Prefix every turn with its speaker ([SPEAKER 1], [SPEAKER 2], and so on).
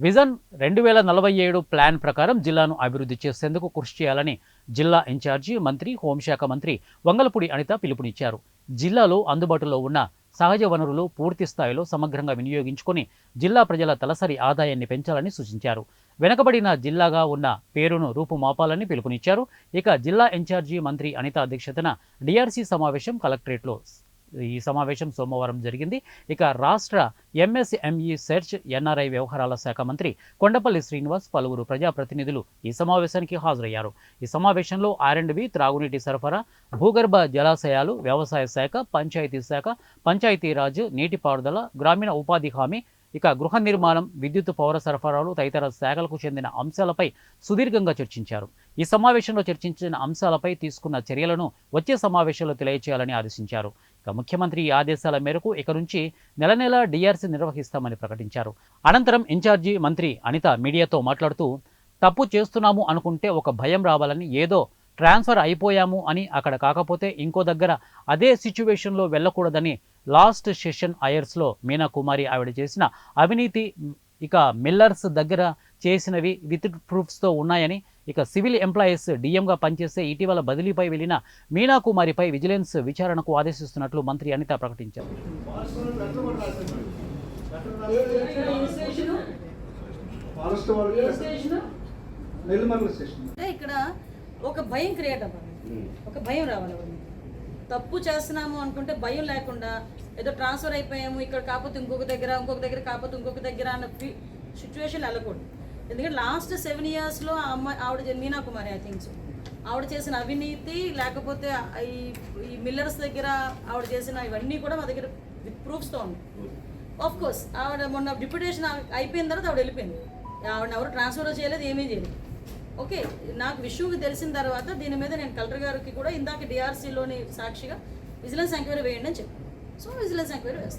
[SPEAKER 1] Vision 2047 plan ప్రకారం జిల్లాను అభివృద్ధి చేసేందుకు కృషి చేయాలని జిల్లా ఇన్ఛార్జి మంత్రి హోంశాఖ మంత్రి వంగలపూడి అనిత పిలుపునిచ్చారు. జిల్లాలో అందుబాటులో ఉన్న సహజ వనరులు పూర్తి స్థాయిలో సమగ్రంగా వినియోగించుకొని జిల్లా ప్రజల తలసరి ఆదాయాన్ని పెంచాలని సూచించారు. వెనుకబడిన జిల్లాగా ఉన్న పేరును రూపుమాపాలని పిలుపునిచ్చారు. ఇక జిల్లా ఇన్ఛార్జి మంత్రి అనిత అధ్యక్షతన డిఆర్సీ సమావేశం కలెక్టరేట్లో ఈ సమావేశం సోమవారం జరిగింది. ఇక రాష్ట్ర ఎంఎస్ఎంఈ సెర్చ్ ఎన్ఆర్ఐ వ్యవహారాల శాఖ మంత్రి కొండపల్లి శ్రీనివాస్ పలువురు ప్రజాప్రతినిధులు ఈ సమావేశానికి హాజరయ్యారు. ఈ సమావేశంలో ఆర్ఎండ్బి, త్రాగునీటి సరఫరా, భూగర్భ జలాశయాలు, వ్యవసాయ శాఖ, పంచాయతీ శాఖ, పంచాయతీరాజ్, నీటిపారుదల, గ్రామీణ ఉపాధి హామీ, ఇక గృహ నిర్మాణం, విద్యుత్, పౌర సరఫరాలు తదితర శాఖలకు చెందిన అంశాలపై సుదీర్ఘంగా చర్చించారు. ఈ సమావేశంలో చర్చించిన అంశాలపై తీసుకున్న చర్యలను వచ్చే సమావేశంలో తెలియజేయాలని ఆదేశించారు. ఇక ముఖ్యమంత్రి ఈ ఆదేశాల మేరకు ఇక నుంచి నెల డిఆర్సీ నిర్వహిస్తామని ప్రకటించారు. అనంతరం ఇన్ఛార్జి మంత్రి అనిత మీడియాతో మాట్లాడుతూ, తప్పు చేస్తున్నాము అనుకుంటే ఒక భయం రావాలని, ఏదో ట్రాన్స్ఫర్ అయిపోయాము అని అక్కడ కాకపోతే ఇంకో దగ్గర అదే సిచ్యువేషన్లో వెళ్ళకూడదని లాస్ట్ సెషన్ అయర్స్లో మీనా కుమారి ఆవిడ చేసిన అవినీతి, ఇక మిల్లర్స్ దగ్గర చేసినవి విత్ ప్రూఫ్స్తో ఉన్నాయని, ఇక సివిల్ ఎంప్లాయీస్ డిఎంగా పనిచేసే ఇటీవల బదిలీపై వెళ్లిన మీనా కుమారిపై విజిలెన్స్ విచారణకు ఆదేశిస్తున్నట్లు మంత్రి అనిత ప్రకటించారు.
[SPEAKER 2] ఇక్కడ ఒక భయం క్రియేట్ అవ్వాలి, ఒక భయం రావాలి. తప్పు చేస్తున్నాము అనుకుంటే భయం లేకుండా ఏదో ట్రాన్స్ఫర్ అయిపోయాము, ఇక్కడ కాకపోతే ఇంకొక దగ్గర కాకపోతే ఇంకొక దగ్గర అన్న సిచ్యువేషన్ వెళ్ళకూడదు. ఎందుకంటే లాస్ట్ 7 yearsలో ఆ అమ్మాయి, ఆవిడ మీనా కుమారి ఐ థింక్ సో, ఆవిడ చేసిన అవినీతి, లేకపోతే ఈ మిల్లర్స్ దగ్గర ఆవిడ చేసిన ఇవన్నీ కూడా మా దగ్గర విత్ ప్రూఫ్స్తో ఉంది. ఆఫ్ కోర్స్ ఆవిడ మొన్న డిప్యూటేషన్ అయిపోయిన తర్వాత ఆవిడ వెళ్ళిపోయింది. ఆవిడ ఎవరు ట్రాన్స్ఫర్ చేయలేదు, ఏమీ చేయలేదు. ఓకే, నాకు విషయం తెలిసిన తర్వాత దీని మీద నేను కలెక్టర్ గారికి కూడా ఇందాక డిఆర్సీలోని సాక్షిగా విజిలెన్స్ ఎంక్వైరీ వేయండి అని చెప్పాను. సో విజిలెన్స్ ఎంక్వైరీ వేస్తాను.